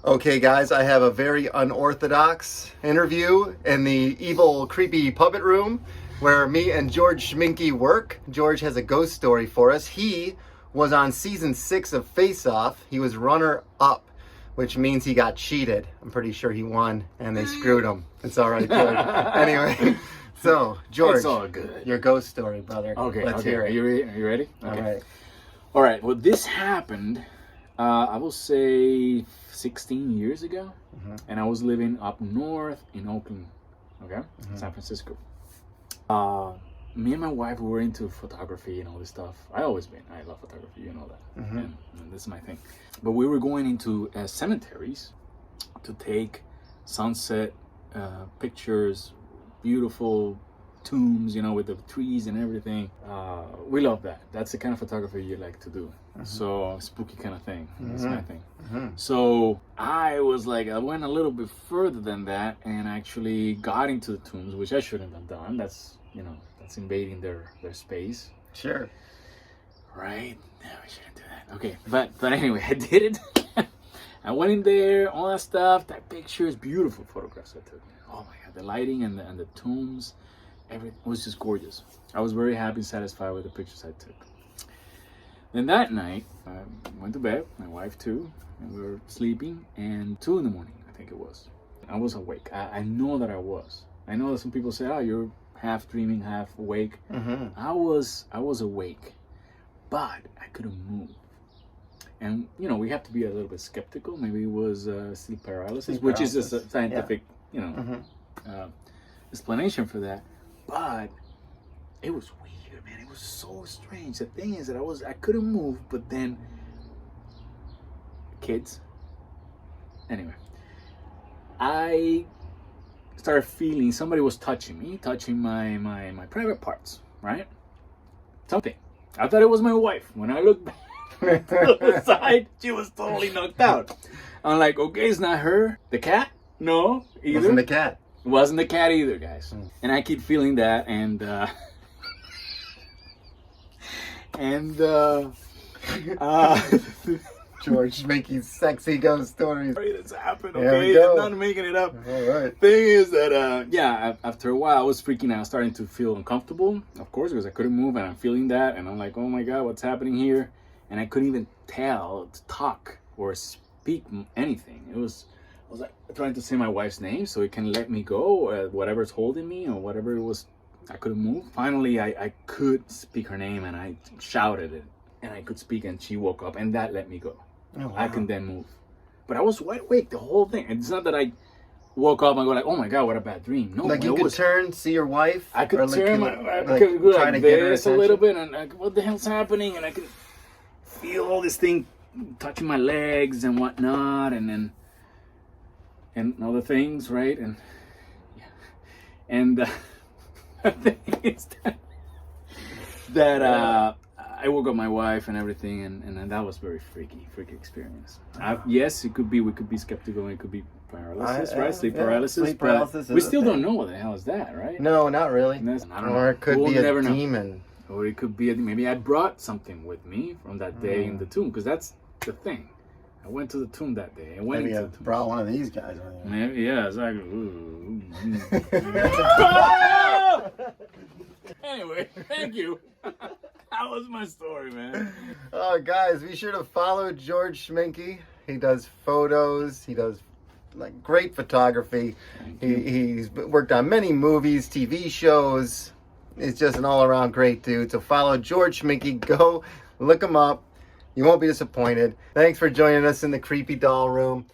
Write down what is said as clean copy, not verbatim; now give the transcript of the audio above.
Okay, guys, I have a very unorthodox interview in the evil, creepy puppet room where me and George Schminky work. George has a ghost story for us. He was on season 6 of Face Off. He was runner-up, which means he got cheated. I'm pretty sure he won, and they screwed him. It's all right, George. Anyway, so, George, it's all good. Your ghost story, brother. Okay, Let's hear it. Are you ready? Okay. All right. All right, well, this happened, I will say 16 years ago, and I was living up north in Oakland, okay, San Francisco. Me and my wife were into photography and all this stuff. I love photography, you know that, and this is my thing. But we were going into cemeteries to take sunset pictures, beautiful tombs, you know, with the trees and everything. We love that. That's the kind of photography you like to do. So spooky kind of thing. That's my thing. So I was like, I went a little bit further than that and actually got into the tombs, which I shouldn't have done. That's, you know, that's invading their space. Sure. Right? No, we shouldn't do that. Okay, but anyway, I did it. I went in there, all that stuff. That picture is beautiful photographs I took. Oh my God, the lighting and the tombs. Everything was just gorgeous. I was very happy and satisfied with the pictures I took. Then that night, I went to bed, my wife too, and we were sleeping, and 2 in the morning, I think it was. I was awake. I know that I was. I know that some people say, oh, you're half dreaming, half awake. I was awake, but I couldn't move. And, you know, we have to be a little bit skeptical. Maybe it was sleep paralysis, which is a scientific, you know, explanation for that. But it was weird, man. It was so strange. The thing is that I couldn't move, but then kids. Anyway, I started feeling somebody was touching me, touching my private parts, right? Something. I thought it was my wife. When I looked back to the side, she was totally knocked out. I'm like, okay, it's not her. The cat? No, either. Wasn't the cat. It wasn't the cat either, guys. And I keep feeling that, and George making sexy ghost stories. It's happened, There we okay? go. I'm not making it up. All right. Thing is that, after a while, I was freaking out, starting to feel uncomfortable, of course, because I couldn't move, and I'm feeling that, and I'm like, oh my God, what's happening here? And I couldn't even to talk or speak anything. I was like trying to say my wife's name so it can let me go, or whatever's holding me, or whatever it was. I couldn't move. Finally, I could speak her name, and I shouted it, and I could speak, and she woke up, and that let me go. Oh, wow. I can then move. But I was wide awake the whole thing. It's not that I woke up and go like, oh my God, what a bad dream. No, like you could turn, see your wife. I could turn, I like, could go trying like to get her this a attention. little bit, and like, what the hell's happening? And I could feel all this thing touching my legs and whatnot, and other things, right? And yeah, and the thing is that I woke up my wife and everything, and that was very freaky experience. Yes, we could be skeptical. It could be paralysis, right? Sleep paralysis. Sleep paralysis. We still don't know what the hell is that, right? No, not really. I don't know. Or it could We'll be a never know. demon. Or it could be maybe I brought something with me from that day in the tomb, because that's the thing. I went to the tomb that day. Maybe I brought one of these guys with you. Maybe, yeah, exactly. Anyway, thank you. That was my story, man. Oh, guys, be sure to follow George Schminky. He does photos. He does like great photography. He's worked on many movies, TV shows. He's just an all-around great dude. So follow George Schminky. Go look him up. You won't be disappointed. Thanks for joining us in the creepy doll room.